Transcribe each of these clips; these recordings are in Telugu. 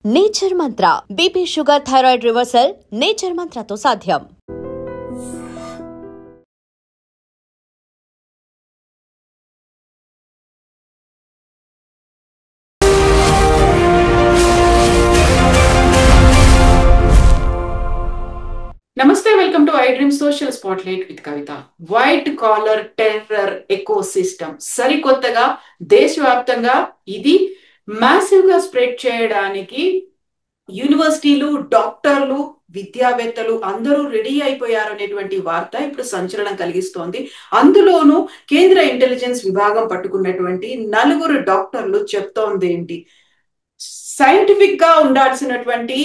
Nature mantra BP sugar thyroid reversal nature మంత్రతో సాధ్యం. నమస్తే, welcome to I dream social spotlight with Kavitha. White collar terror ecosystem సరికొత్తగా దేశవ్యాప్తంగా ఇది మ్యాసివ్ గా స్ప్రెడ్ చేయడానికి యూనివర్సిటీలు, డాక్టర్లు, విద్యావేత్తలు అందరూ రెడీ అయిపోయారు అనేటువంటి వార్త ఇప్పుడు సంచలనం కలిగిస్తోంది. అందులోనూ కేంద్ర ఇంటెలిజెన్స్ విభాగం పట్టుకున్నటువంటి 4 డాక్టర్లు చెప్తోంది ఏంటి, సైంటిఫిక్ గా ఉండాల్సినటువంటి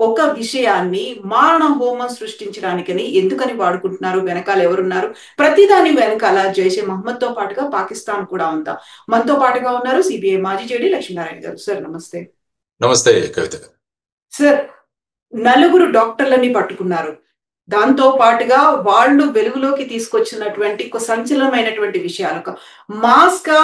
ఒక విషయాన్ని మారణ హోమం సృష్టించడానికని ఎందుకని వాడుకుంటున్నారు, వెనకాల ఎవరున్నారు, ప్రతిదాని వెనకాల జైషే మహమ్మద్ తో పాటుగా పాకిస్తాన్ కూడా ఉందా? మనతో పాటుగా ఉన్నారు సిబిఐ మాజీ జేడీ లక్ష్మీనారాయణ గారు. సార్ నమస్తే. నమస్తే కవిత. సార్, 4 డాక్టర్లని పట్టుకున్నారు. దాంతో పాటుగా వాళ్ళు వెలుగులోకి తీసుకొచ్చినటువంటి ఒక సంచలనమైనటువంటి విషయాలు, మాస్క్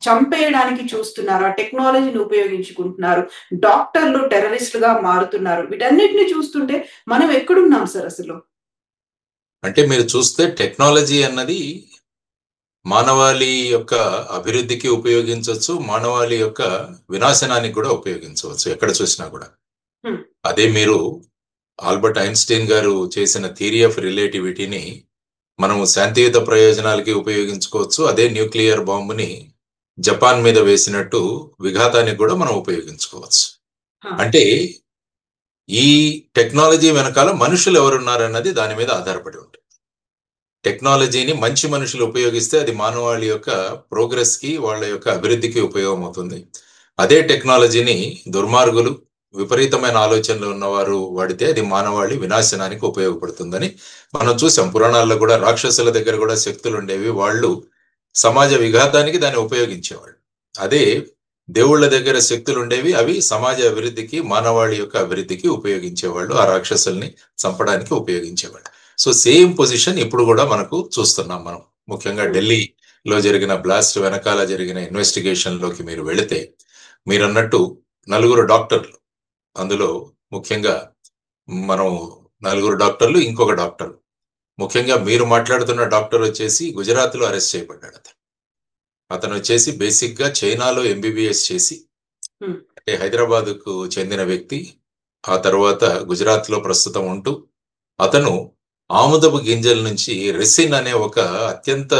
చంపేయడానికి చూస్తున్నారు, ఆ టెక్నాలజీని ఉపయోగించుకుంటున్నారు, డాక్టర్లు టెర్రరిస్టులుగా మారుతున్నారు. వీటన్నిటిని చూస్తుంటే మనం ఎక్కడున్నాం సార్ అసలు? అంటే మీరు చూస్తే టెక్నాలజీ అన్నది మానవాళి యొక్క అభివృద్ధికి ఉపయోగించవచ్చు, మానవాళి యొక్క వినాశనానికి కూడా ఉపయోగించవచ్చు ఎక్కడ చూసినా కూడా. అదే మీరు ఆల్బర్ట్ ఐన్స్టీన్ గారు చేసిన థియరీ ఆఫ్ రిలేటివిటీని మనము శాంతియుత ప్రయోజనాలకి ఉపయోగించుకోవచ్చు. అదే న్యూక్లియర్ బాంబుని జపాన్ మీద వేసినట్టు విఘాతానికి కూడా మనం ఉపయోగించుకోవచ్చు. అంటే ఈ టెక్నాలజీ వెనకాల మనుషులు ఎవరున్నారన్నది దాని మీద ఆధారపడి ఉంటుంది. టెక్నాలజీని మంచి మనుషులు ఉపయోగిస్తే అది మానవాళి యొక్క ప్రోగ్రెస్ కి, వాళ్ళ యొక్క అభివృద్ధికి ఉపయోగం అవుతుంది. అదే టెక్నాలజీని దుర్మార్గులు, విపరీతమైన ఆలోచనలు ఉన్నవారు వాడితే అది మానవాళి వినాశనానికి ఉపయోగపడుతుందని మనం చూసాం. పురాణాల్లో కూడా రాక్షసుల దగ్గర కూడా శక్తులు ఉండేవి, వాళ్ళు సమాజ విఘాతానికి దాన్ని ఉపయోగించేవాళ్ళు. అదే దేవుళ్ళ దగ్గర శక్తులు ఉండేవి, అవి సమాజ అభివృద్ధికి, మానవాళి యొక్క అభివృద్ధికి ఉపయోగించేవాళ్ళు, ఆ రాక్షసుల్ని చంపడానికి ఉపయోగించేవాళ్ళు. సో సేమ్ పొజిషన్ ఇప్పుడు కూడా మనకు చూస్తున్నాం మనం. ముఖ్యంగా ఢిల్లీలో జరిగిన బ్లాస్ట్ వెనకాల జరిగిన ఇన్వెస్టిగేషన్ లోకి మీరు వెళితే మీరన్నట్టు 4 డాక్టర్లు, అందులో ముఖ్యంగా మనం 4 డాక్టర్లు, ఇంకొక డాక్టర్, ముఖ్యంగా మీరు మాట్లాడుతున్న డాక్టర్ వచ్చేసి గుజరాత్ లో అరెస్ట్ చేయబడ్డాడు. అతను వచ్చేసి బేసిక్ గా చైనాలో ఎంబీబీఎస్ చేసి, అంటే హైదరాబాద్ కు చెందిన వ్యక్తి, ఆ తర్వాత గుజరాత్ లో ప్రస్తుతం ఉంటూ అతను ఆముదపు గింజల నుంచి రెసిన్ అనే ఒక అత్యంత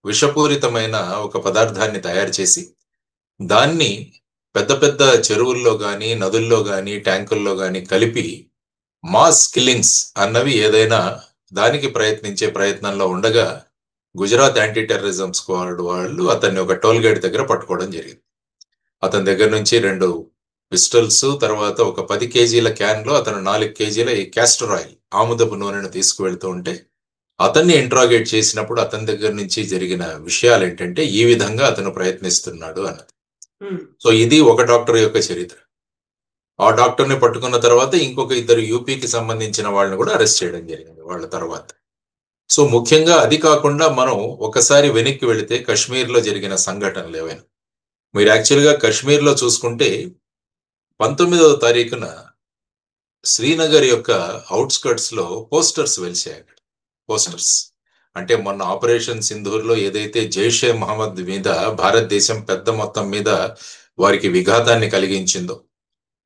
విషపూరితమైన ఒక పదార్థాన్ని తయారు చేసి దాన్ని పెద్ద పెద్ద చెరువుల్లో గాని, నదుల్లో గాని, ట్యాంకుల్లో గాని కలిపి మాస్ కిల్లింగ్స్ అన్నవి ఏదైనా దానికి ప్రయత్నించే ప్రయత్నంలో ఉండగా గుజరాత్ యాంటీ టెర్రరిజం స్క్వాడ్ వాళ్ళు అతన్ని ఒక టోల్ గేట్ దగ్గర పట్టుకోవడం జరిగింది. అతని దగ్గర నుంచి 2 పిస్టల్స్, తర్వాత ఒక 10 కేజీల క్యాన్ లో అతను 4 కేజీల ఈ క్యాస్టర్ ఆయిల్, ఆముదపు నూనెను తీసుకువెళ్తూ ఉంటే అతన్ని ఇంట్రాగేట్ చేసినప్పుడు అతని దగ్గర నుంచి జరిగిన విషయాలు ఏంటంటే ఈ విధంగా అతను ప్రయత్నిస్తున్నాడు అన్నది. సో ఇది ఒక డాక్టర్ యొక్క చరిత్ర. ఆ డాక్టర్ని పట్టుకున్న తర్వాత ఇంకొక 2 యూపీకి సంబంధించిన వాళ్ళని కూడా అరెస్ట్ చేయడం జరిగింది వాళ్ళ తర్వాత. సో ముఖ్యంగా అది కాకుండా మనం ఒకసారి వెనక్కి వెళితే కశ్మీర్లో జరిగిన సంఘటనలు ఏవైనా మీరు యాక్చువల్గా కశ్మీర్లో చూసుకుంటే 19వ తారీఖున శ్రీనగర్ యొక్క అవుట్స్కర్ట్స్ లో పోస్టర్స్ వెలిసాయి. పోస్టర్స్ అంటే మొన్న ఆపరేషన్ సింధూర్లో ఏదైతే జైషే మహమ్మద్ మీద భారతదేశం పెద్ద మొత్తం మీద వారికి విఘాతాన్ని కలిగించిందో,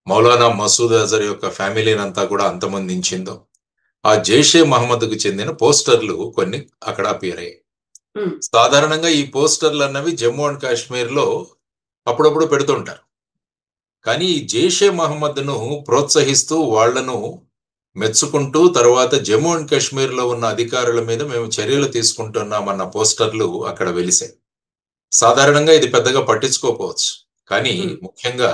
మౌలానా మసూద్ అజర్ యొక్క ఫ్యామిలీని అంతా కూడా అంతమొందించిందో, ఆ జైషే మహమ్మద్కు చెందిన పోస్టర్లు కొన్ని అక్కడ అపియర్ అయ్యాయి. సాధారణంగా ఈ పోస్టర్లు అన్నవి జమ్మూ అండ్ కాశ్మీర్ లో అప్పుడప్పుడు పెడుతుంటారు. కానీ ఈ జైషే మహమ్మద్ను ప్రోత్సహిస్తూ వాళ్లను మెచ్చుకుంటూ తర్వాత జమ్మూ అండ్ కాశ్మీర్ లో ఉన్న అధికారుల మీద మేము చర్యలు తీసుకుంటున్నామన్న పోస్టర్లు అక్కడ వెలిసాయి. సాధారణంగా ఇది పెద్దగా పట్టించుకోకపోవచ్చు, కానీ ముఖ్యంగా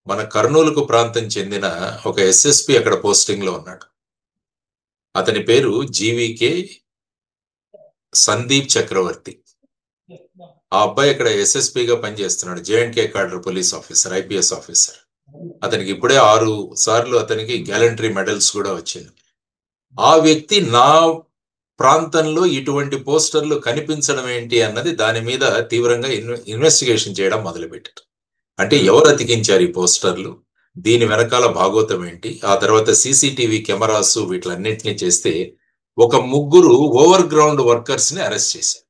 మన కర్నూలుకు ప్రాంతం చెందిన ఒక ఎస్ఎస్పి అక్కడ పోస్టింగ్ లో ఉన్నాడు. అతని పేరు జీవీకే సందీప్ చక్రవర్తి. ఆ అబ్బాయి ఇక్కడ ఎస్ఎస్పిగా పనిచేస్తున్నాడు, జేఎండ్కే cadre police officer, IPS officer. అతనికి ఇప్పుడే 6 సార్లు అతనికి గ్యాలంటరీ మెడల్స్ కూడా వచ్చింది. ఆ వ్యక్తి నా ప్రాంతంలో ఇటువంటి పోస్టర్లు కనిపించడం ఏంటి అన్నది దాని మీద తీవ్రంగా ఇన్వెస్టిగేషన్ చేయడం మొదలుపెట్టారు. అంటే ఎవరు అతికించారు ఈ పోస్టర్లు, దీని వెనకాల భాగోతం ఏంటి, ఆ తర్వాత సీసీటీవీ కెమెరాస్ వీటిలన్నింటినీ చేస్తే ఒక 3 ఓవర్ గ్రౌండ్ వర్కర్స్ ని అరెస్ట్ చేశారు.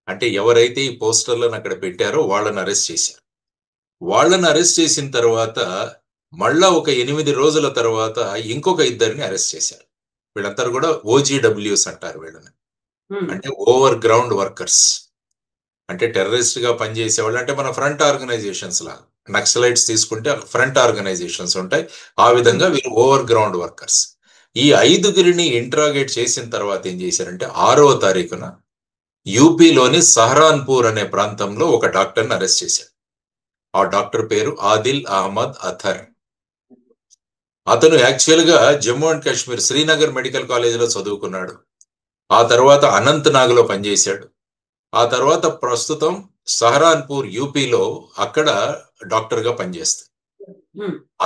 అంటే ఎవరైతే ఈ పోస్టర్లను అక్కడ పెట్టారో వాళ్ళని అరెస్ట్ చేశారు. వాళ్ళని అరెస్ట్ చేసిన తర్వాత మళ్ళా ఒక 8 రోజుల తర్వాత ఇంకొక 2 అరెస్ట్ చేశారు. వీళ్ళందరూ కూడా OGWs అంటారు వీళ్ళని. అంటే ఓవర్ గ్రౌండ్ వర్కర్స్, అంటే టెర్రరిస్ట్ గా పనిచేసే వాళ్ళు. అంటే మన ఫ్రంట్ ఆర్గనైజేషన్స్ లాగా, నక్సలైట్స్ తీసుకుంటే ఫ్రంట్ ఆర్గనైజేషన్స్ ఉంటాయి, ఆ విధంగా వీళ్ళు ఓవర్ గ్రౌండ్ వర్కర్స్. ఈ 5 ఇంట్రాగేట్ చేసిన తర్వాత ఏం చేశారంటే 6వ తారీఖున యూపీలోని సహరాన్పూర్ అనే ప్రాంతంలో ఒక డాక్టర్ని అరెస్ట్ చేశారు. ఆ డాక్టర్ పేరు ఆదిల్ అహ్మద్ అథర్. అతను యాక్చువల్ గా జమ్మూ అండ్ కాశ్మీర్ శ్రీనగర్ మెడికల్ కాలేజీలో చదువుకున్నాడు. ఆ తర్వాత అనంతనాగ్ లో పనిచేశాడు. ఆ తర్వాత ప్రస్తుతం సహరాన్పూర్ యూపీలో అక్కడ డాక్టర్ గా పనిచేస్తాడు.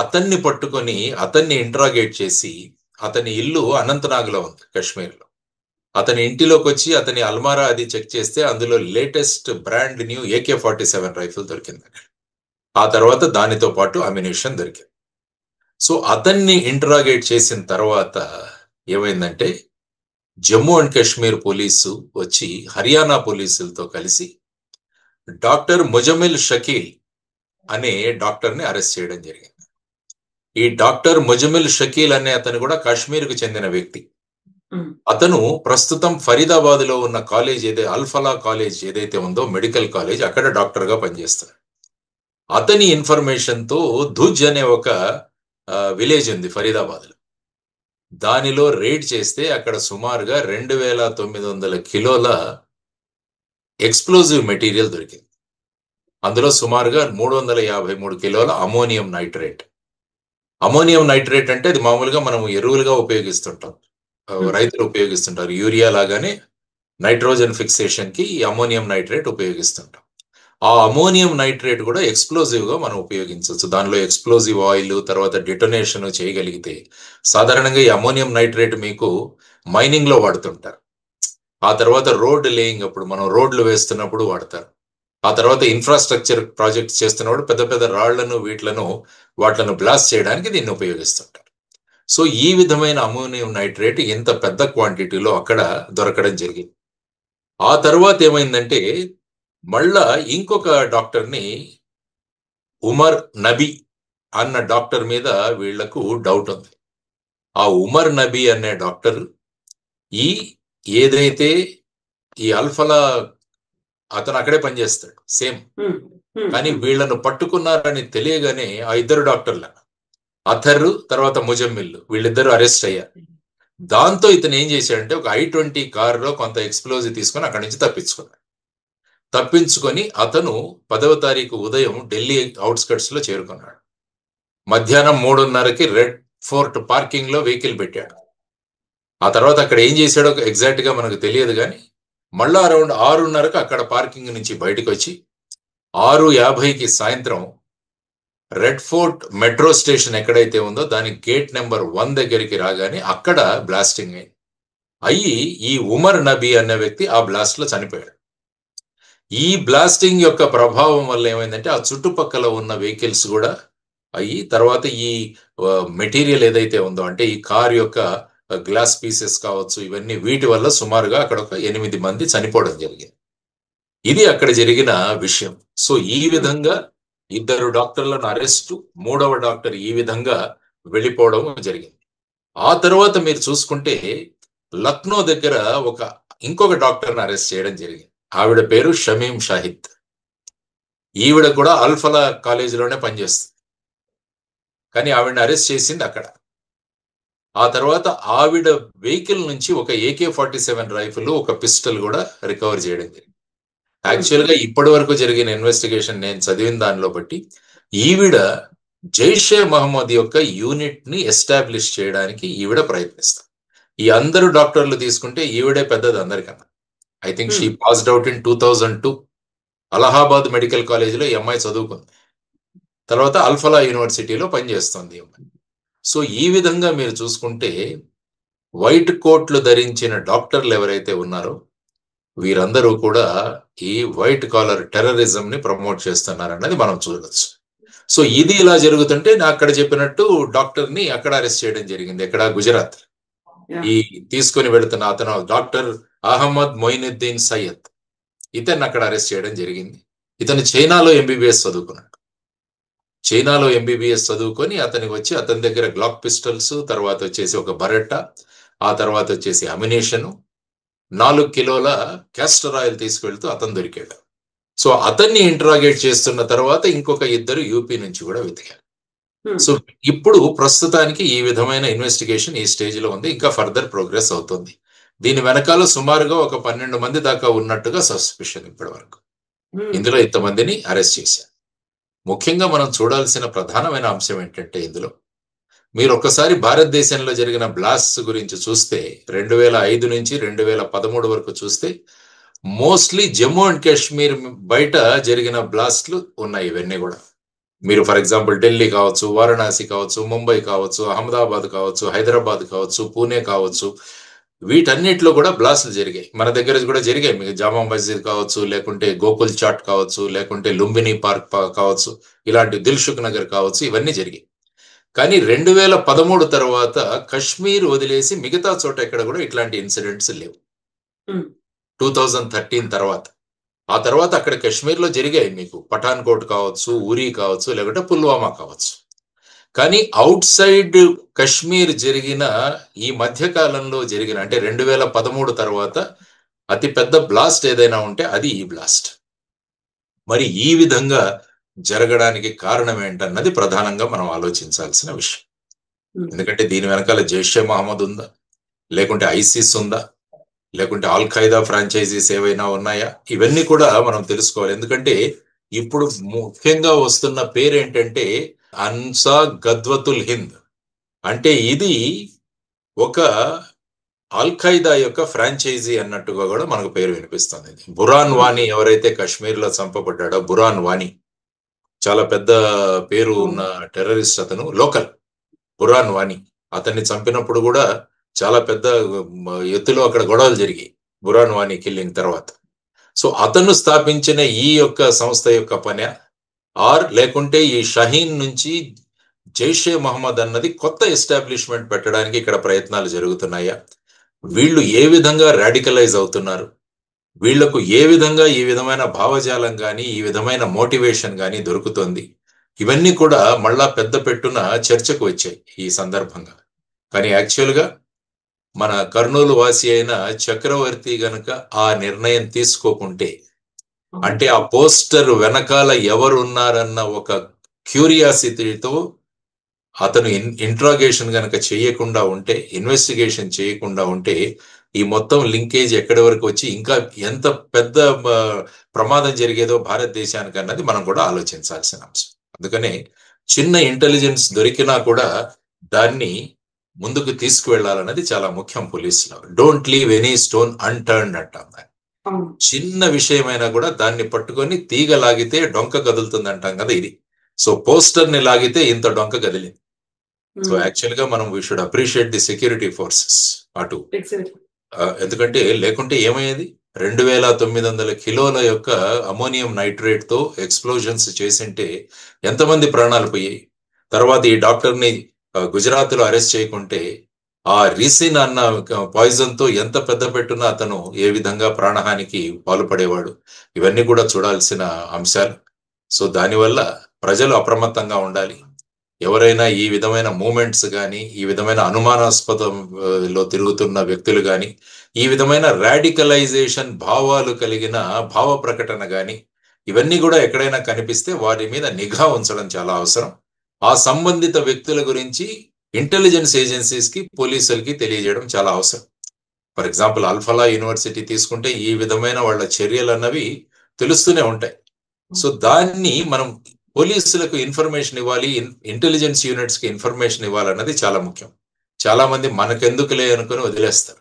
అతన్ని పట్టుకొని అతన్ని ఇంట్రాగేట్ చేసి, అతని ఇల్లు అనంతనాగ్ లో ఉంది కాశ్మీర్ లో. అతని ఇంటిలోకి వచ్చి అతని అల్మారా అది చెక్ చేస్తే అందులో latest brand new AK-47 rifle దొరికింది. ఆ తర్వాత దానితో పాటు అమ్యునిషన్ దొరికింది. సో అతన్ని ఇంట్రాగేట్ చేసిన తర్వాత ఏమైందంటే జమ్మూ అండ్ కాశ్మీర్ పోలీసు వచ్చి హర్యానా పోలీసులతో కలిసి డాక్టర్ ముజమిల్ షకీల్ అనే డాక్టర్ని అరెస్ట్ చేయడం జరిగింది. ఈ డాక్టర్ ముజమిల్ షకీల్ అనే అతను కూడా కాశ్మీర్కు చెందిన వ్యక్తి. అతను ప్రస్తుతం ఫరీదాబాద్ లో ఉన్న కాలేజ్ అల్ఫలా కాలేజ్ ఏదైతే ఉందో మెడికల్ కాలేజ్, అక్కడ డాక్టర్ గా పనిచేస్తాడు. అతని ఇన్ఫర్మేషన్ తో ధుజ్ అనే ఒక విలేజ్ ఉంది ఫరీదాబాద్ లో, దానిలో రేడ్ చేస్తే అక్కడ సుమారుగా 2900 కిలోల ఎక్స్ప్లోజివ్ మెటీరియల్ దొరికింది. అందులో సుమారుగా 353 కిలోల అమోనియం నైట్రేట్. అమోనియం నైట్రేట్ అంటే అది మామూలుగా మనం ఎరువులుగా ఉపయోగిస్తుంటాం, రైతులు ఉపయోగిస్తుంటారు. యూరియా లాగానే నైట్రోజన్ ఫిక్సేషన్ కి ఈ అమోనియం నైట్రేట్ ఉపయోగిస్తుంటాం. ఆ అమోనియం నైట్రేట్ కూడా ఎక్స్ప్లోజివ్ గా మనం ఉపయోగించవచ్చు. దానిలో ఎక్స్ప్లోజివ్ ఆయిల్ తర్వాత డిటోనేషన్ చేయగలిగితే, సాధారణంగా ఈ అమోనియం నైట్రేట్ మీకు మైనింగ్ లో వాడుతుంటారు. ఆ తర్వాత రోడ్ లేయింగ్ అప్పుడు, మనం రోడ్లు వేస్తున్నప్పుడు వాడతారు. ఆ తర్వాత ఇన్ఫ్రాస్ట్రక్చర్ ప్రాజెక్ట్స్ చేస్తున్నప్పుడు పెద్ద పెద్ద రాళ్లను వాటిలను బ్లాస్ట్ చేయడానికి దీన్ని ఉపయోగిస్తుంటారు. సో ఈ విధమైన అమోనియం నైట్రేట్ ఇంత పెద్ద క్వాంటిటీలో అక్కడ దొరకడం జరిగింది. ఆ తర్వాత ఏమైందంటే మళ్ళా ఇంకొక డాక్టర్ని, ఉమర్ నబీ అన్న డాక్టర్ మీద వీళ్లకు డౌట్ ఉంది. ఆ ఉమర్ నబీ అనే డాక్టర్ ఏదైతే ఈ అల్ఫలా అతను అక్కడే పనిచేస్తాడు సేమ్, కానీ వీళ్లను పట్టుకున్నారని తెలియగానే ఆ 2 డాక్టర్ల అథర్ తర్వాత ముజమ్మిల్ వీళ్ళిద్దరూ అరెస్ట్ అయ్యారు. దాంతో ఇతను ఏం చేశాడంటే ఒక I-20 కారులో కొంత ఎక్స్ప్లోజివ్ తీసుకొని అక్కడి నుంచి తప్పించుకొని అతను 10వ తారీఖు ఉదయం ఢిల్లీ అవుట్స్కట్స్ లో చేరుకున్నాడు. మధ్యాహ్నం 3:30కి రెడ్ ఫోర్ట్ పార్కింగ్ లో వెహికల్ పెట్టాడు. ఆ తర్వాత అక్కడ ఏం చేశాడో ఎగ్జాక్ట్ గా మనకు తెలియదు, కానీ మళ్ళా అరౌండ్ 6:30కి అక్కడ పార్కింగ్ నుంచి బయటకు వచ్చి 6:50కి సాయంత్రం రెడ్ ఫోర్ట్ మెట్రో స్టేషన్ ఎక్కడైతే ఉందో దాని గేట్ నెంబర్ 1 దగ్గరికి రాగానే అక్కడ బ్లాస్టింగ్ అయ్యి ఈ ఉమర్ నబీ అనే వ్యక్తి ఆ బ్లాస్ట్ లో చనిపోయాడు. ఈ బ్లాస్టింగ్ యొక్క ప్రభావం వల్ల ఏమైందంటే ఆ చుట్టుపక్కల ఉన్న వెహికల్స్ కూడా అయ్యి, తర్వాత ఈ మెటీరియల్ ఏదైతే ఉందో అంటే ఈ కార్ యొక్క గ్లాస్ పీసెస్ కావచ్చు, ఇవన్నీ వీటి వల్ల సుమారుగా అక్కడ ఒక 8 మంది చనిపోవడం జరిగింది. ఇది అక్కడ జరిగిన విషయం. సో ఈ విధంగా 2 డాక్టర్లను అరెస్టు, 3వ డాక్టర్ ఈ విధంగా వెళ్ళిపోవడం జరిగింది. ఆ తర్వాత మీరు చూసుకుంటే లక్నో దగ్గర ఇంకొక డాక్టర్ని అరెస్ట్ చేయడం జరిగింది. ఆవిడ పేరు షమీం షాహిద్. ఈవిడ కూడా అల్ఫలా కాలేజీలోనే పనిచేస్తుంది, కానీ ఆవిడని అరెస్ట్ చేసింది అక్కడ. ఆ తర్వాత ఆవిడ వెహికల్ నుంచి ఒక AK-47 రైఫిల్, ఒక పిస్టల్ కూడా రికవర్ చేయడం జరిగింది. యాక్చువల్ గా ఇప్పటి వరకు జరిగిన ఇన్వెస్టిగేషన్ నేను చదివిన దానిలో బట్టి ఈవిడ జైషే మహమ్మద్ యొక్క యూనిట్ ని ఎస్టాబ్లిష్ చేయడానికి ఈవిడ ప్రయత్నిస్తారు. ఈ అందరు డాక్టర్లు తీసుకుంటే ఈవిడే పెద్దది అందరికన్నా. I think she passed out in 2002. Allahabad medical కాలేజీలో ఈ అమ్మాయి చదువుకుంది. తర్వాత అల్ఫలా యూనివర్సిటీలో పనిచేస్తుంది ఈ అమ్మాయి. సో ఈ విధంగా మీరు చూసుకుంటే వైట్ కోట్లు ధరించిన డాక్టర్లు ఎవరైతే ఉన్నారో వీరందరూ కూడా ఈ వైట్ కాలర్ టెర్రరిజం ని ప్రమోట్ చేస్తున్నారన్నది మనం చూడవచ్చు. సో ఇది ఇలా జరుగుతుంటే నా అక్కడ చెప్పినట్టు డాక్టర్ని అక్కడ అరెస్ట్ చేయడం జరిగింది. ఎక్కడ? గుజరాత్. ఈ తీసుకొని వెళుతున్న అతను డాక్టర్ అహ్మద్ మొయినుద్దీన్ సయ్యద్, ఇతన్ని అక్కడ అరెస్ట్ చేయడం జరిగింది. ఇతను చైనాలో ఎంబీబీఎస్ చదువుకున్నాడు. చైనాలో ఎంబీబీఎస్ చదువుకొని అతనికి వచ్చి అతని దగ్గర గ్లాక్ పిస్టల్స్, తర్వాత వచ్చేసి ఒక బరెట్టా, ఆ తర్వాత వచ్చేసి అమ్యునేషన్, 4 కిలోల క్యాస్టర్ ఆయిల్ తీసుకెళ్తూ అతను దొరికాడు. సో అతన్ని ఇంటరాగేట్ చేస్తున్న తర్వాత ఇంకొక 2 యూపీ నుంచి కూడా వెతికారు. సో ఇప్పుడు ప్రస్తుతానికి ఈ విధమైన ఇన్వెస్టిగేషన్ ఈ స్టేజ్ లో ఉంది. ఇంకా ఫర్దర్ ప్రోగ్రెస్ అవుతుంది. దీని వెనకాల సుమారుగా ఒక 12 మంది దాకా ఉన్నట్టుగా సస్పిషన్ ఇప్పటి వరకు. ఇందులో ఇంతమందిని అరెస్ట్ చేశారు. ముఖ్యంగా మనం చూడాల్సిన ప్రధానమైన అంశం ఏంటంటే, ఇందులో మీరు ఒక్కసారి భారతదేశంలో జరిగిన బ్లాస్ట్స్ గురించి చూస్తే 2005 నుంచి 2013 వరకు చూస్తే మోస్ట్లీ జమ్మూ అండ్ కాశ్మీర్ బయట జరిగిన బ్లాస్ట్లు ఉన్నాయి. ఇవన్నీ కూడా మీరు ఫర్ ఎగ్జాంపుల్ ఢిల్లీ కావచ్చు, వారణాసి కావచ్చు, ముంబై కావచ్చు, అహ్మదాబాద్ కావచ్చు, హైదరాబాద్ కావచ్చు, పూణే కావచ్చు, వీటన్నిటిలో కూడా బ్లాస్ట్లు జరిగాయి. మన దగ్గర కూడా జరిగాయి. మీకు జామా మస్జిద్ కావచ్చు, లేకుంటే గోకుల్ చాట్ కావచ్చు, లేకుంటే లుంబిని పార్క్ కావచ్చు, ఇలాంటి దిల్సుఖ్ నగర్ కావచ్చు, ఇవన్నీ జరిగాయి. కానీ 2013 తర్వాత కశ్మీర్ వదిలేసి మిగతా చోట ఎక్కడ కూడా ఇట్లాంటి ఇన్సిడెంట్స్ లేవు. 2013 తర్వాత ఆ తర్వాత అక్కడ కాశ్మీర్లో జరిగాయి. మీకు పఠాన్కోట్ కావచ్చు, ఉరీ కావచ్చు, లేకుంటే పుల్వామా కావచ్చు. కానీ అవుట్ సైడ్ కశ్మీర్ జరిగిన ఈ మధ్య కాలంలో జరిగిన అంటే 2013 తర్వాత అతి పెద్ద బ్లాస్ట్ ఏదైనా ఉంటే అది ఈ బ్లాస్ట్. మరి ఈ విధంగా జరగడానికి కారణం ఏంటన్నది ప్రధానంగా మనం ఆలోచించాల్సిన విషయం. ఎందుకంటే దీని వెనకాల జైషే మహమ్మద్ ఉందా, లేకుంటే ఐసిస్ ఉందా, లేకుంటే ఆల్ ఖైదా ఫ్రాంచైజీస్ ఏవైనా ఉన్నాయా, ఇవన్నీ కూడా మనం తెలుసుకోవాలి. ఎందుకంటే ఇప్పుడు ముఖ్యంగా వస్తున్న పేరు ఏంటంటే అన్సా గద్వతుల్ హింద్. అంటే ఇది ఒక ఆల్ ఖైదా యొక్క ఫ్రాంచైజీ అన్నట్టుగా కూడా మనకు పేరు వినిపిస్తుంది. బురాన్ వానీ ఎవరైతే కశ్మీర్లో చంపబడ్డాడో, బురాన్ వానీ చాలా పెద్ద పేరు ఉన్న టెర్రరిస్ట్, అతను లోకల్ బురాన్ వానీ. అతన్ని చంపినప్పుడు కూడా చాలా పెద్ద ఎత్తులో అక్కడ గొడవలు జరిగాయి బురాన్ వానీ కిల్లింగ్ తర్వాత. సో అతను స్థాపించిన ఈ యొక్క సంస్థ యొక్క పని లేకుంటే ఈ షహీన్ నుంచి జైషే మహమ్మద్ అన్నది కొత్త ఎస్టాబ్లిష్మెంట్ పెట్టడానికి ఇక్కడ ప్రయత్నాలు జరుగుతున్నాయా, వీళ్ళు ఏ విధంగా రాడికలైజ్ అవుతున్నారు, వీళ్లకు ఏ విధంగా ఈ విధమైన భావజాలం కానీ ఈ విధమైన మోటివేషన్ కానీ దొరుకుతుంది, ఇవన్నీ కూడా మళ్ళా పెద్ద పెట్టున చర్చకు వచ్చాయి ఈ సందర్భంగా. కానీ యాక్చువల్గా మన కర్నూలు వాసి అయిన చక్రవర్తి గనక ఆ నిర్ణయం తీసుకోకుంటే, అంటే ఆ పోస్టర్ వెనకాల ఎవరు ఉన్నారన్న ఒక క్యూరియాసిటీతో అతను ఇంట్రాగేషన్ గనక చేయకుండా ఉంటే, ఇన్వెస్టిగేషన్ చేయకుండా ఉంటే, ఈ మొత్తం లింకేజ్ ఎక్కడి వరకు వచ్చి ఇంకా ఎంత పెద్ద ప్రమాదం జరిగేదో భారతదేశానికి అన్నది మనం కూడా ఆలోచించాల్సిన అంశం. అందుకనే చిన్న ఇంటెలిజెన్స్ దొరికినా కూడా దాన్ని ముందుకు తీసుకువెళ్లాలన్నది చాలా ముఖ్యం పోలీసులో. Don't leave any stone unturned అంటాం. చిన్న విషయమైనా కూడా దాన్ని పట్టుకొని తీగ లాగితే డొంక కదులుతుంది అంటాం కదా, ఇది. సో పోస్టర్ ని లాగితే ఇంత డొంక కదిలింది. సో యాక్చువల్ గా మనం we should appreciate the security forces అటు. ఎందుకంటే లేకుంటే ఏమయ్యేది, 2900 కిలోల యొక్క అమోనియం నైట్రేట్ తో ఎక్స్ప్లోజన్స్ చేసింటే ఎంతమంది ప్రాణాలు పోయాయి. తర్వాత ఈ డాక్టర్ ని గుజరాత్ లో అరెస్ట్ చేయకుంటే ఆ రిసిన్ అన్న పాయిజన్ తో ఎంత పెద్ద పెట్టున అతను ఏ విధంగా ప్రాణహానికి పాల్పడేవాడు, ఇవన్నీ కూడా చూడాల్సిన అంశాలు. సో దానివల్ల ప్రజలు అప్రమత్తంగా ఉండాలి. ఎవరైనా ఈ విధమైన మూమెంట్స్ కానీ, ఈ విధమైన అనుమానాస్పదంలో తిరుగుతున్న వ్యక్తులు కానీ, ఈ విధమైన రాడికలైజేషన్ భావాలు కలిగిన భావ ప్రకటన కానీ, ఇవన్నీ కూడా ఎక్కడైనా కనిపిస్తే వారి మీద నిఘా ఉంచడం చాలా అవసరం. ఆ సంబంధిత వ్యక్తుల గురించి ఇంటెలిజెన్స్ ఏజెన్సీస్ కి, పోలీసులకి తెలియజేయడం చాలా అవసరం. ఫర్ ఎగ్జాంపుల్ అల్ఫలా యూనివర్సిటీ తీసుకుంటే ఈ విధమైన వాళ్ళ చర్యలు అన్నవి తెలుస్తూనే ఉంటాయి. సో దాన్ని మనం పోలీసులకు ఇన్ఫర్మేషన్ ఇవ్వాలి, ఇంటెలిజెన్స్ యూనిట్స్ కి ఇన్ఫర్మేషన్ ఇవ్వాలన్నది చాలా ముఖ్యం. చాలా మంది మనకెందుకులే అనుకుని వదిలేస్తారు.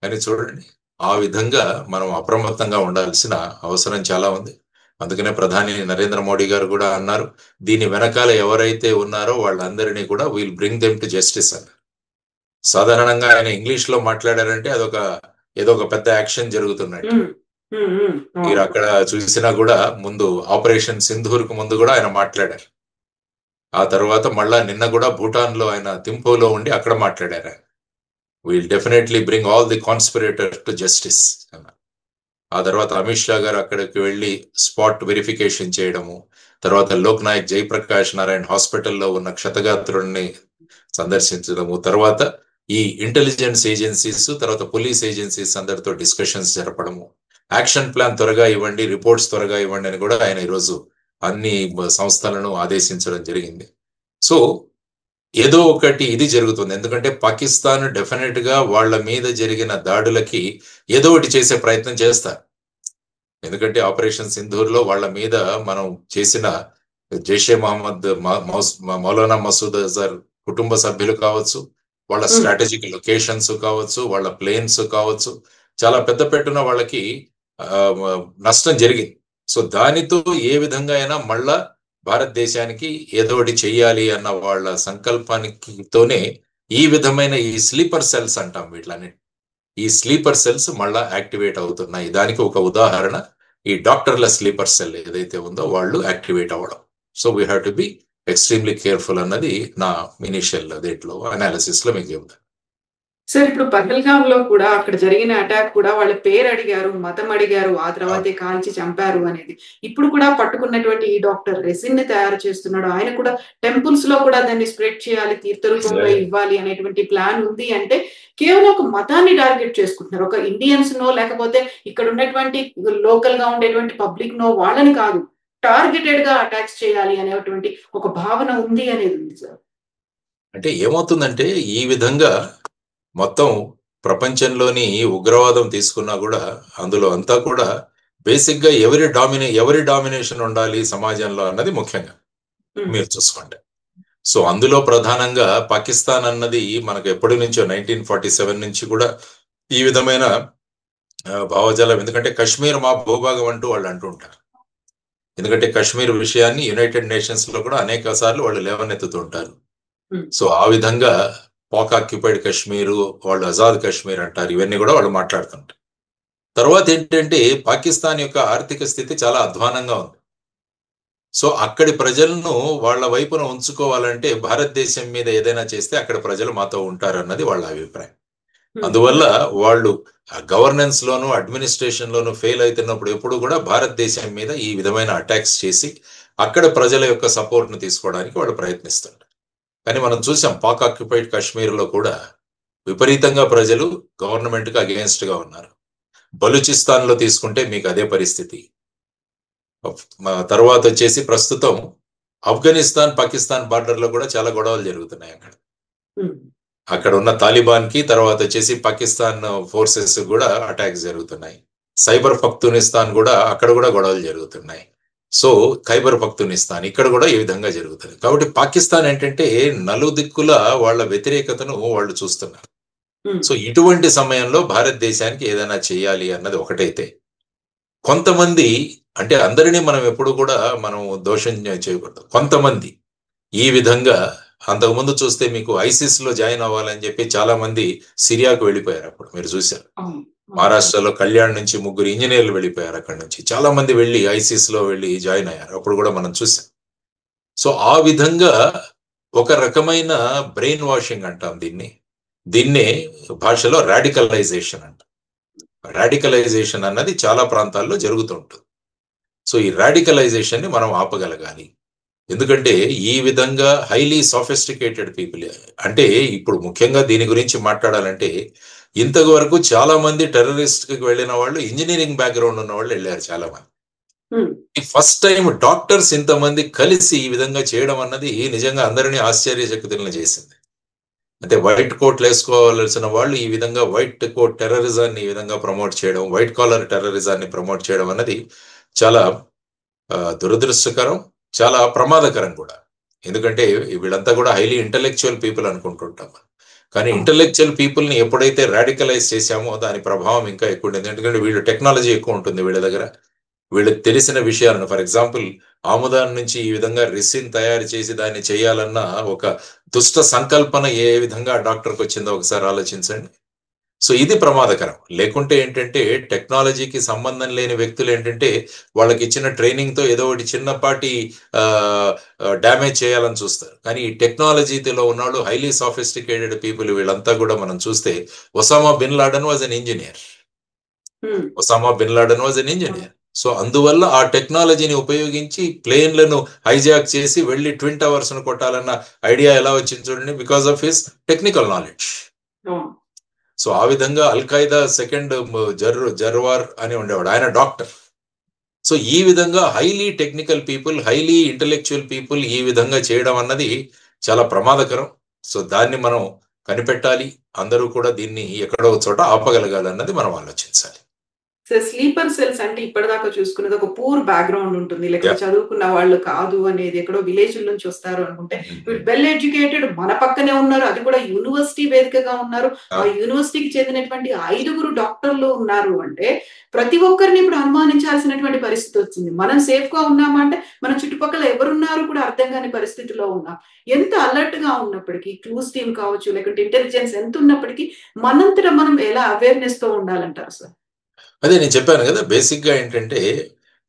కానీ చూడండి, ఆ విధంగా మనం అప్రమత్తంగా ఉండాల్సిన అవసరం చాలా ఉంది. అందుకనే ప్రధాని నరేంద్ర మోడీ గారు కూడా అన్నారు, దీని వెనకాల ఎవరైతే ఉన్నారో వాళ్ళందరినీ కూడా will bring them to justice అన్నారు. సాధారణంగా ఆయన ఇంగ్లీష్ లో మాట్లాడారంటే ఏదో ఒక పెద్ద యాక్షన్ జరుగుతున్నట్టు. మీరు అక్కడ చూసినా కూడా ముందు ఆపరేషన్ సింధూర్ కు ముందు కూడా ఆయన మాట్లాడారు. ఆ తర్వాత మళ్ళా నిన్న కూడా భూటాన్లో ఆయన థింపోలో ఉండి అక్కడ మాట్లాడారు. Will definitely bring all the conspirator to justice. ఆ తర్వాత అమిత్ షా గారు అక్కడికి వెళ్ళి స్పాట్ వెరిఫికేషన్ చేయడము, తర్వాత లోక్ నాయక్ జయప్రకాష్ నారాయణ్ హాస్పిటల్లో ఉన్న క్షతగాత్రుడిని సందర్శించడము, తర్వాత ఈ ఇంటెలిజెన్స్ ఏజెన్సీస్, తర్వాత పోలీస్ ఏజెన్సీస్ అందరితో డిస్కషన్స్ జరపడము, యాక్షన్ ప్లాన్ త్వరగా ఇవ్వండి, రిపోర్ట్స్ త్వరగా ఇవ్వండి అని కూడా ఆయన ఈరోజు అన్ని సంస్థలను ఆదేశించడం జరిగింది. సో ఏదో ఒకటి ఇది జరుగుతుంది. ఎందుకంటే పాకిస్తాన్ డెఫినెట్ గా వాళ్ళ మీద జరిగిన దాడులకి ఏదో ఒకటి చేసే ప్రయత్నం చేస్తారు. ఎందుకంటే ఆపరేషన్ సింధూర్లో వాళ్ళ మీద మనం చేసిన జైషే మహమ్మద్ మౌలానా మసూద్ అజర్ కుటుంబ సభ్యులు కావచ్చు, వాళ్ళ స్ట్రాటజిక్ లొకేషన్స్ కావచ్చు, వాళ్ళ ప్లేన్స్ కావచ్చు, చాలా పెద్ద పెట్టున వాళ్ళకి నష్టం జరిగింది. సో దానితో ఏ విధంగా అయినా మళ్ళా భారతదేశానికి ఏదో ఒకటి చెయ్యాలి అన్న వాళ్ళ సంకల్పానికితోనే ఈ విధమైన ఈ స్లీపర్ సెల్స్ అంటాం వీటిని, ఈ స్లీపర్ సెల్స్ మళ్ళా యాక్టివేట్ అవుతున్నాయి. దానికి ఒక ఉదాహరణ ఈ డాక్టర్ల స్లీపర్ సెల్ ఏదైతే ఉందో వాళ్ళు యాక్టివేట్ అవ్వడం. So we have to be extremely careful అన్నది నా ఇనిషియల్ దీంట్లో అనాలిసిస్ లో మీకు చెప్తాను. సార్, ఇప్పుడు పహల్గామ్ లో కూడా అక్కడ జరిగిన అటాక్ కూడా వాళ్ళ పేరు అడిగారు, మతం అడిగారు, ఆ తర్వాతే కాల్చి చంపారు అనేది. ఇప్పుడు కూడా పట్టుకున్నటువంటి ఈ డాక్టర్ రెసిన్ ని తయారు చేస్తున్నాడు. ఆయన కూడా టెంపుల్స్ లో కూడా దాన్ని స్ప్రెడ్ చేయాలి, తీర్థ రూపంలో ఇవ్వాలి అనేటువంటి ప్లాన్ ఉంది. అంటే కేవలం ఒక మతాన్ని టార్గెట్ చేసుకుంటున్నారు. ఒక ఇండియన్స్ నో, లేకపోతే ఇక్కడ ఉన్నటువంటి లోకల్ గా ఉండేటువంటి పబ్లిక్ నో, వాళ్ళని కాదు, టార్గెటెడ్ గా అటాక్స్ చేయాలి అనేటువంటి ఒక భావన ఉంది అనేది ఉంది సార్. అంటే ఏమవుతుందంటే ఈ విధంగా మొత్తం ప్రపంచంలోని ఉగ్రవాదం తీసుకున్నా కూడా అందులో అంతా కూడా బేసిక్ గా ఎవరి డామినేషన్ ఉండాలి సమాజంలో అన్నది ముఖ్యంగా మీరు చూసుకోండి. సో అందులో ప్రధానంగా పాకిస్తాన్ అన్నది మనకు ఎప్పటి నుంచో 1947 నుంచి కూడా ఈ విధమైన భావజాలం. ఎందుకంటే కశ్మీర్ మా భూభాగం అంటూ వాళ్ళు అంటూ ఉంటారు. ఎందుకంటే కశ్మీర్ విషయాన్ని యునైటెడ్ నేషన్స్ లో కూడా అనేక సార్లు వాళ్ళు లేవనెత్తుతూ ఉంటారు. సో ఆ విధంగా పాక్ ఆక్యుపైడ్ కశ్మీరు, వాళ్ళు ఆజాద్ కశ్మీర్ అంటారు, ఇవన్నీ కూడా వాళ్ళు మాట్లాడుతుంటారు. తర్వాత ఏంటంటే పాకిస్తాన్ యొక్క ఆర్థిక స్థితి చాలా అధ్వానంగా ఉంది. సో అక్కడి ప్రజలను వాళ్ళ వైపున ఉంచుకోవాలంటే భారతదేశం మీద ఏదైనా చేస్తే అక్కడ ప్రజలు మాతో ఉంటారు అన్నది వాళ్ళ అభిప్రాయం. అందువల్ల వాళ్ళు గవర్నెన్స్ లోను అడ్మినిస్ట్రేషన్ లోను ఫెయిల్ అవుతున్నప్పుడు ఎప్పుడు కూడా భారతదేశం మీద ఈ విధమైన అటాక్స్ చేసి అక్కడ ప్రజల యొక్క సపోర్ట్ ను తీసుకోవడానికి వాళ్ళు ప్రయత్నిస్తుంటారు. కానీ మనం చూసాం పాక్ ఆక్యుపైడ్ కాశ్మీర్లో కూడా విపరీతంగా ప్రజలు గవర్నమెంట్ కి అగేన్స్ట్ గా ఉన్నారు. బలూచిస్తాన్ లో తీసుకుంటే మీకు అదే పరిస్థితి. తర్వాత వచ్చేసి ప్రస్తుతం ఆఫ్ఘనిస్తాన్ పాకిస్తాన్ బార్డర్ లో కూడా చాలా గొడవలు జరుగుతున్నాయి. అక్కడ ఉన్న తాలిబాన్ కి, తర్వాత వచ్చేసి పాకిస్తాన్ ఫోర్సెస్ కూడా అటాక్స్ జరుగుతున్నాయి. సైబర్ పఖ్తూనిస్తాన్ కూడా అక్కడ కూడా గొడవలు జరుగుతున్నాయి. సో ఖైబర్ పఖ్తూనిస్తాన్ ఇక్కడ కూడా ఈ విధంగా జరుగుతుంది. కాబట్టి పాకిస్తాన్ ఏంటంటే నలుదిక్కుల వాళ్ళ వ్యతిరేకతను వాళ్ళు చూస్తున్నారు. సో ఇటువంటి సమయంలో భారతదేశానికి ఏదైనా చేయాలి అన్నది ఒకటైతే, కొంతమంది అంటే అందరినీ మనం ఎప్పుడు కూడా మనం దోషం చేయకూడదు. కొంతమంది ఈ విధంగా అంతకుముందు చూస్తే మీకు ఐసిస్ లో జాయిన్ అవ్వాలని చెప్పి చాలా మంది సిరియాకు వెళ్ళిపోయారు. అప్పుడు మీరు చూశారు, మహారాష్ట్రలో కళ్యాణ్ నుంచి 3 ఇంజనీర్లు వెళ్ళిపోయారు. అక్కడి నుంచి చాలా మంది వెళ్ళి ఐసిస్ లో వెళ్ళి జాయిన్ అయ్యారు. అప్పుడు కూడా మనం చూసాం. సో ఆ విధంగా ఒక రకమైన బ్రెయిన్ వాషింగ్ అంటాం దీన్నే భాషలో రాడికలైజేషన్ అంట. రాడికలైజేషన్ అన్నది చాలా ప్రాంతాల్లో జరుగుతుంటుంది. సో ఈ రాడికలైజేషన్ ని మనం ఆపగలగాలి. ఎందుకంటే ఈ విధంగా హైలీ సోఫిస్టికేటెడ్ పీపుల్, అంటే ఇప్పుడు ముఖ్యంగా దీని గురించి మాట్లాడాలంటే ఇంతవరకు చాలా మంది టెర్రరిస్ట్ కి వెళ్ళిన వాళ్ళు ఇంజనీరింగ్ బ్యాక్గ్రౌండ్ ఉన్న వాళ్ళు వెళ్ళారు చాలా మంది. ఫస్ట్ టైం డాక్టర్స్ ఇంతమంది కలిసి ఈ విధంగా చేయడం అన్నది నిజంగా అందరినీ ఆశ్చర్యచకితులను చేసింది. అంటే వైట్ కోట్లు వేసుకోవాల్సిన వాళ్ళు ఈ విధంగా వైట్ కోట్ టెర్రరిజాన్ని ఈ విధంగా ప్రమోట్ చేయడం, వైట్ కాలర్ టెర్రరిజాన్ని ప్రమోట్ చేయడం అన్నది చాలా దురదృష్టకరం, చాలా ప్రమాదకరం కూడా. ఎందుకంటే వీళ్ళంతా కూడా హైలీ ఇంటలెక్చువల్ పీపుల్ అనుకుంటుంటాం. కానీ ఇంటలెక్చువల్ పీపుల్ ని ఎప్పుడైతే రాడికలైజ్ చేశామో దాని ప్రభావం ఇంకా ఎక్కువ ఉంటుంది. ఎందుకంటే వీళ్ళు టెక్నాలజీ ఎక్కువ ఉంటుంది వీళ్ళ దగ్గర, వీళ్ళకి తెలిసిన విషయాలను, ఫర్ ఎగ్జాంపుల్ ఆముదాన్ నుంచి ఈ విధంగా రెసిన్ తయారు చేసి దాన్ని చేయాలన్న ఒక దుష్ట సంకల్పన ఏ విధంగా డాక్టర్కి వచ్చిందో ఒకసారి ఆలోచించండి. సో ఇది ప్రమాదకరం. లేకుంటే ఏంటంటే టెక్నాలజీకి సంబంధం లేని వ్యక్తులు ఏంటంటే వాళ్ళకి ఇచ్చిన ట్రైనింగ్తో ఏదో ఒకటి చిన్నపాటి డ్యామేజ్ చేయాలని చూస్తారు. కానీ ఈ టెక్నాలజీలో ఉన్నవాళ్ళు హైలీ సాఫిస్టికేటెడ్ పీపుల్, వీళ్ళంతా కూడా మనం చూస్తే Osama bin Laden was an engineer. Osama bin Laden was an engineer. So అందువల్ల ఆ టెక్నాలజీని ఉపయోగించి ప్లేన్లను హైజాక్ చేసి వెళ్ళి ట్విన్ టవర్స్ ను కొట్టాలన్న ఐడియా ఎలా వచ్చింది చూడండి, because of his technical knowledge. So ఆ విధంగా అల్ఖైదా సెకండ్ జర్వార్ అని ఉండేవాడు, ఆయన డాక్టర్. సో ఈ విధంగా highly technical people, highly intellectual people ఈ విధంగా చేయడం అన్నది చాలా ప్రమాదకరం. సో దాన్ని మనం కనిపెట్టాలి. అందరూ కూడా దీన్ని ఎక్కడో చోట ఆపగలగాలి అన్నది మనం ఆలోచించాలి. స్లీపర్ సెల్స్ అంటే ఇప్పటిదాకా చూసుకున్నది ఒక పూర్ బ్యాక్గ్రౌండ్ ఉంటుంది, లేకపోతే చదువుకున్న వాళ్ళు కాదు అనేది, ఎక్కడో విలేజ్ నుంచి వస్తారు అనుకుంటే వెల్ ఎడ్యుకేటెడ్ మన పక్కనే ఉన్నారు, అది కూడా యూనివర్సిటీ వేదికగా ఉన్నారు. ఆ యూనివర్సిటీకి చెందినటువంటి 5 డాక్టర్లు ఉన్నారు అంటే ప్రతి ఒక్కరిని ఇప్పుడు అనుమానించాల్సినటువంటి పరిస్థితి వచ్చింది. మనం సేఫ్ గా ఉన్నామా అంటే మన చుట్టుపక్కల ఎవరున్నారు కూడా అర్థం కాని పరిస్థితిలో ఉన్నాం. ఎంత అలర్ట్ గా ఉన్నప్పటికీ, క్లూస్ టీమ్ కావచ్చు, లేకుంటే ఇంటెలిజెన్స్ ఎంత ఉన్నప్పటికీ మనంతటా మనం ఎలా అవేర్నెస్ తో ఉండాలంటారు సార్? అదే నేను చెప్పాను కదా, బేసిక్గా ఏంటంటే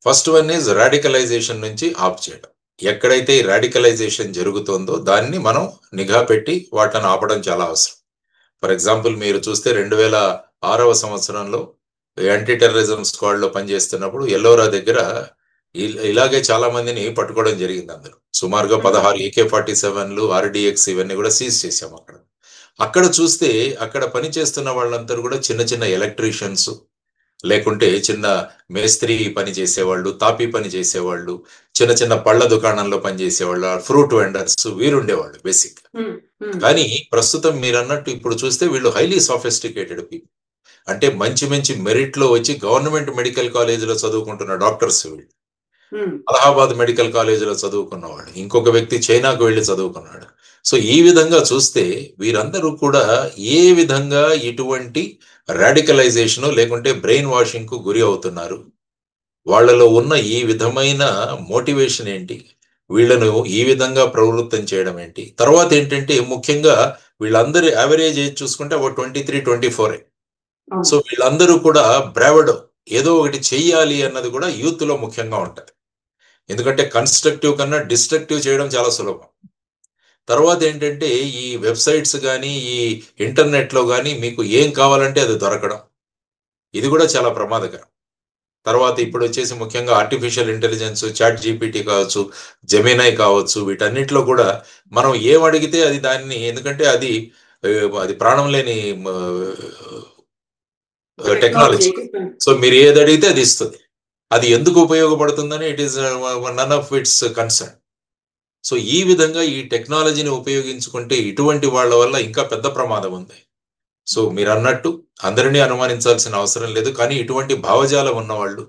ఫస్ట్ వన్ ఈజ్ రాడికలైజేషన్ నుంచి ఆఫ్ చేయడం. ఎక్కడైతే ఈ రాడికలైజేషన్ జరుగుతుందో దాన్ని మనం నిఘా పెట్టి వాటిని ఆపడం చాలా అవసరం. ఫర్ ఎగ్జాంపుల్ మీరు చూస్తే 2006వ సంవత్సరంలో యాంటీ టెర్రరిజం స్క్వాడ్లో పనిచేస్తున్నప్పుడు ఎల్లోరా దగ్గర ఇలాగే చాలా మందిని పట్టుకోవడం జరిగింది. అందులో సుమారుగా 16 AK-47లు, RDX ఇవన్నీ కూడా సీజ్ చేశాం. అక్కడ చూస్తే అక్కడ పనిచేస్తున్న వాళ్ళందరూ కూడా చిన్న చిన్న ఎలక్ట్రీషియన్స్, లేకుంటే చిన్న మేస్త్రి పని చేసేవాళ్ళు, తాపీ పని చేసేవాళ్ళు, చిన్న చిన్న పళ్ళ దుకాణంలో పనిచేసేవాళ్ళు, ఫ్రూట్ వెండర్స్, వీరుండేవాళ్ళు బేసిక్. కానీ ప్రస్తుతం మీరు అన్నట్టు ఇప్పుడు చూస్తే వీళ్ళు హైలీ సాఫిస్టికేటెడ్ పీపుల్. అంటే మంచి మంచి మెరిట్ లో వచ్చి గవర్నమెంట్ మెడికల్ కాలేజీలో చదువుకుంటున్న డాక్టర్స్ వీళ్ళు. అలహాబాద్ మెడికల్ కాలేజీలో చదువుకున్నవాడు, ఇంకొక వ్యక్తి చైనాకు వెళ్ళి చదువుకున్నాడు. సో ఈ విధంగా చూస్తే వీరందరూ కూడా ఏ విధంగా ఇటువంటి రాడికలైజేషన్ లేకుంటే బ్రెయిన్ వాషింగ్ కు గురి అవుతున్నారు, వాళ్ళలో ఉన్న ఈ విధమైన మోటివేషన్ ఏంటి, వీళ్ళను ఈ విధంగా ప్రవృత్తం చేయడం ఏంటి. తర్వాత ఏంటంటే ముఖ్యంగా వీళ్ళందరూ యావరేజ్ ఏజ్ చూసుకుంటే 23-24. సో వీళ్ళందరూ కూడా బ్రావడో, ఏదో ఒకటి చెయ్యాలి అన్నది కూడా యూత్ లో ముఖ్యంగా ఉంటది. ఎందుకంటే కన్స్ట్రక్టివ్ కన్నా డిస్ట్రక్టివ్ చేయడం చాలా సులభం. తర్వాత ఏంటంటే ఈ వెబ్సైట్స్ కానీ ఈ ఇంటర్నెట్లో కానీ మీకు ఏం కావాలంటే అది దొరకడం, ఇది కూడా చాలా ప్రమాదకరం. తర్వాత ఇప్పుడు వచ్చేసి ముఖ్యంగా ఆర్టిఫిషియల్ ఇంటెలిజెన్స్, చాట్ జీపీటీ కావచ్చు, జెమినై కావచ్చు, వీటన్నిటిలో కూడా మనం ఏం అడిగితే అది దాన్ని, ఎందుకంటే అది ప్రాణం లేని టెక్నాలజీ. సో మీరు ఏది అడిగితే అది ఇస్తుంది. అది ఎందుకు ఉపయోగపడుతుందని it is none of its concern. So ఈ విధంగా ఈ టెక్నాలజీని ఉపయోగించుకుంటే ఇటువంటి వాళ్ళ వల్ల ఇంకా పెద్ద ప్రమాదం ఉంది. సో మీరు అన్నట్టు అందరినీ అనుమానించాల్సిన అవసరం లేదు. కానీ ఇటువంటి భావజాలం ఉన్నవాళ్ళు,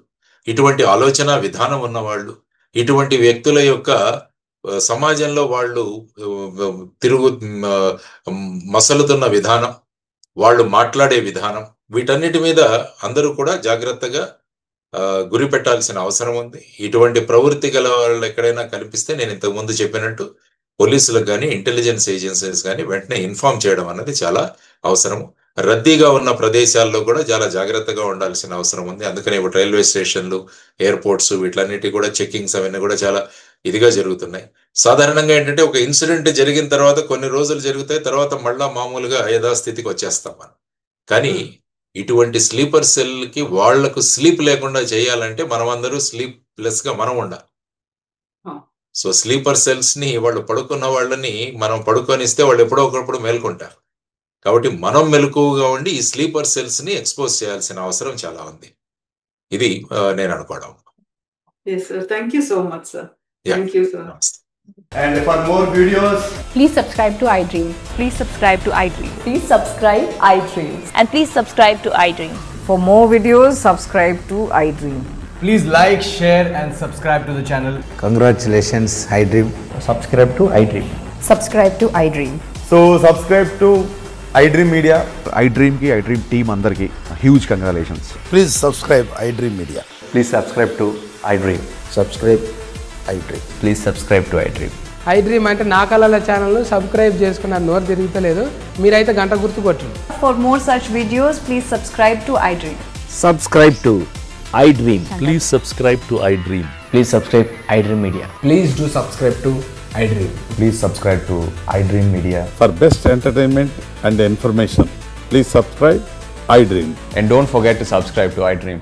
ఇటువంటి ఆలోచన విధానం ఉన్నవాళ్ళు, ఇటువంటి వ్యక్తుల యొక్క సమాజంలో వాళ్ళు మసలుతున్న విధానం, వాళ్ళు మాట్లాడే విధానం, వీటన్నిటి మీద అందరూ కూడా జాగ్రత్తగా గురి పెట్టాల్సిన అవసరం ఉంది. ఇటువంటి ప్రవృత్తి గల వాళ్ళు ఎక్కడైనా కనిపిస్తే నేను ఇంతకుముందు చెప్పినట్టు పోలీసులకు కానీ ఇంటెలిజెన్స్ ఏజెన్సీస్ కానీ వెంటనే ఇన్ఫార్మ్ చేయడం అన్నది చాలా అవసరము. రద్దీగా ఉన్న ప్రదేశాల్లో కూడా చాలా జాగ్రత్తగా ఉండాల్సిన అవసరం ఉంది. అందుకని ఇప్పుడు రైల్వే స్టేషన్లు, ఎయిర్పోర్ట్స్, వీటన్నిటి కూడా చెక్కింగ్స్ అవన్నీ కూడా చాలా ఇదిగా జరుగుతున్నాయి. సాధారణంగా ఏంటంటే ఒక ఇన్సిడెంట్ జరిగిన తర్వాత కొన్ని రోజులు జరుగుతాయి, తర్వాత మళ్ళా మామూలుగా యథాస్థితికి వచ్చేస్తాం మనం. కానీ ఇటువంటి స్లీపర్ సెల్ కి వాళ్లకు స్లీప్ లేకుండా చేయాలంటే మనం అందరూ స్లీప్ లెస్ గా మనం ఉండాలి. సో స్లీపర్ సెల్స్ ని వాళ్ళు పడుకున్న వాళ్ళని మనం పడుకొనిస్తే వాళ్ళు ఎప్పుడో ఒకప్పుడు మేల్కొంటారు. కాబట్టి మనం మెలకువగా ఉండి ఈ స్లీపర్ సెల్స్ ని ఎక్స్పోజ్ చేయాల్సిన అవసరం చాలా ఉంది. ఇది నేను అనుకోవడం. Thank you so much, sir. Thank you, sir. And for more videos, please subscribe to iDream. Please subscribe to iDream. Please subscribe iDream. And please subscribe to iDream. For more videos, subscribe to iDream. please like, share and subscribe to the channel. Congratulations, iDream. Subscribe to iDream. Subscribe to iDream. So subscribe to iDream Media. iDream ki iDream team andarki huge congratulations. Please subscribe iDream Media. Please subscribe to iDream. Subscribe iDream. Please subscribe to iDream. I dream అంటే నా కళల ఛానల్ సబ్స్క్రైబ్ చేసుకున్న నోరు తిరుగుతలేదు మీరైతే గంట గుర్తు కొట్టండి. For more such videos, please subscribe to iDream. Subscribe to iDream. Please subscribe to iDream. Please subscribe iDream Media. Please do subscribe to iDream. Please subscribe to iDream Media. For best entertainment and information, please subscribe iDream. And don't forget to subscribe to iDream.